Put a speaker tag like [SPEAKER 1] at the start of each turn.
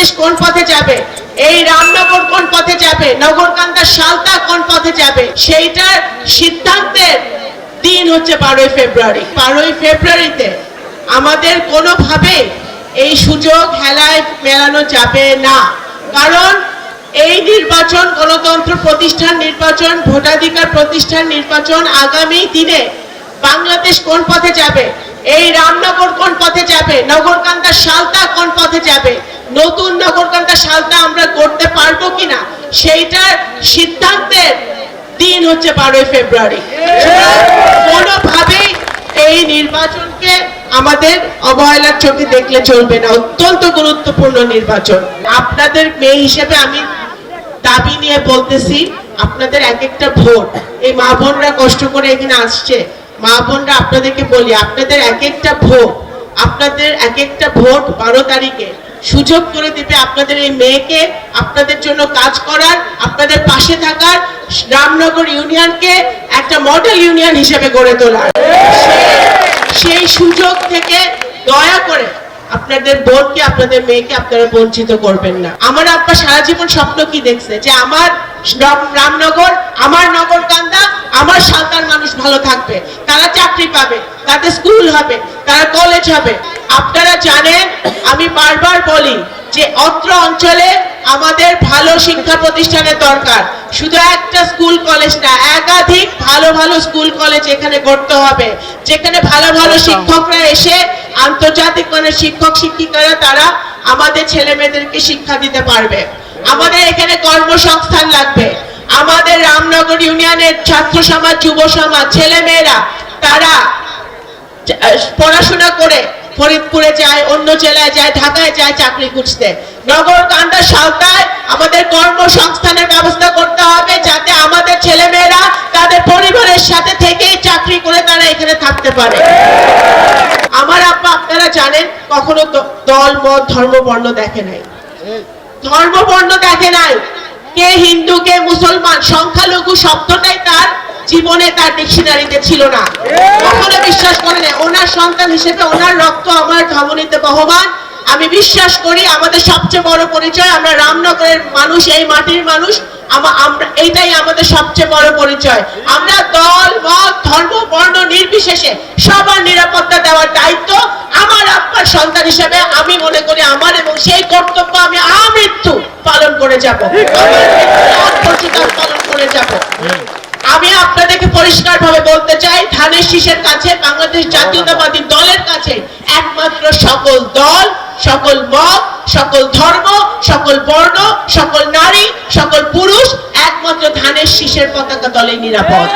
[SPEAKER 1] বাংলাদেশ কোন পথে যাবে, এই রামনগর কোন পথে যাবে, নগরকান্দা সালতা কোন পথে যাবে, সেইটার সিদ্ধান্তের দিন হচ্ছে 12ই ফেব্রুয়ারি। 12ই ফেব্রুয়ারিতে আমাদের কোনোভাবে এই সুযোগ হেলায় মেলানো যাবে না। কারণ এই নির্বাচন গণতন্ত্র প্রতিষ্ঠান নির্বাচন, ভোটাধিকার প্রতিষ্ঠান নির্বাচন। আগামী দিনে বাংলাদেশ কোন পথে যাবে, এই রামনগর কোন পথে যাবে, নগরকান্দা সালতা কোন পথে যাবে, নতুন নগরকান্দা সালতা আমরা করতে পারবো কিনা, সেইটার সিদ্ধান্তের দিন হচ্ছে 12ই ফেব্রুয়ারি। কোনোভাবেই এই নির্বাচনকে আমাদের অবহেলার চোখে দেখলে চলবে না। অত্যন্ত গুরুত্বপূর্ণ নির্বাচন। আপনাদের মেয়ে হিসেবে আমি দাবি নিয়ে বলতেছি, আপনাদের এক একটা ভোট, এই মা বোনরা কষ্ট করে এখানে আসছে, মা বোনরা আপনাদেরকে বলি, আপনাদের এক একটা ভোট, আপনাদের এক একটা ভোট 12 তারিখে সুযোগ করে দিবে আপনাদের এই মেয়েকে আপনাদের জন্য কাজ করার, আপনাদের পাশে থাকার, রামনগর ইউনিয়নকে একটা মডেল ইউনিয়ন হিসেবে গড়ে তোলার। সেই সুযোগ থেকে দয়া করে আপনাদের বোনকে, আপনাদের মেয়েকে আপনারা বঞ্চিত করবেন না। আমার আব্বা সারা জীবন স্বপ্ন কি দেখছে, যে আমার রামনগর, আমার নগরকান্দা, আমার সালতার মানুষ ভালো থাকবে, তারা চাকরি পাবে, তাদের স্কুল হবে, তারা কলেজ হবে। আপনারা জানেন, আমি বারবার বলি যে অত্র অঞ্চলে আমাদের ভালো শিক্ষা প্রতিষ্ঠানের দরকার। শুধু একটা স্কুল কলেজ না, একাধিক ভালো ভালো স্কুল কলেজ এখানে গড়তে হবে, যেখানে ভালো ভালো শিক্ষকরা এসে, আন্তর্জাতিক মানের শিক্ষক শিক্ষিকারা তারা আমাদের ছেলে মেয়েদেরকে শিক্ষা দিতে পারবে। আমাদের এখানে কর্মসংস্থান লাগবে। আমাদের রামনগর ইউনিয়নের ছাত্র সমাজ, যুব সমাজ, ছেলে মেয়েরা তারা পড়াশোনা করে ফরিদপুরে যায়, অন্য জেলায় যায়, ঢাকায় যায় চাকরি খুঁজতে। নগরকান্দা সালতায় আমাদের কর্মসংস্থানের ব্যবস্থা করতে হবে, যাতে আমাদের ছেলে মেয়েরা তাদের পরিবারের সাথে থেকে চাকরি করে তারা এখানে থাকতে পারে। আমার আব্বা, আপনারা জানেন, কখনো দল মত ধর্ম বর্ণ দেখে নাই, ধর্ম বর্ণ দেখে নাই। কে হিন্দু কে মুসলমান, সংখ্যালঘু শব্দটাই তার জীবনে, তার ডিকশনারিতে ছিল না, কখনো বিশ্বাস করে না। ওনার সন্তান হিসেবে ওনার রক্ত আমার ধমনীতে বহমান। আমি বিশ্বাস করি আমাদের সবচেয়ে বড় পরিচয়, আমরা রামনগরের মানুষ, এই মাটির মানুষ, আমরা এইটাই আমাদের সবচেয়ে বড় পরিচয়। আমরা দল মত ধর্ম বর্ণ নির্বিশেষে সবার নিরাপত্তা দেওয়ার দায়িত্ব আমার আব্বার সন্তান হিসেবে আমি মনে করি আমার, এবং সেই কর্তব্য আমি আমৃত্যু পালন করে যাব, পালন করে যাব। আমি আপনাদেরকে পরিষ্কার ভাবে বলতে চাই, ধানের শীষের কাছে, বাংলাদেশ জাতীয়তাবাদী দলের কাছে একমাত্র সকল দল, সকল মত, সকল ধর্ম, সকল বর্ণ, সকল নারী, সকল পুরুষ, একমাত্র ধানের শীষের পতাকা দলেই নিরাপদ।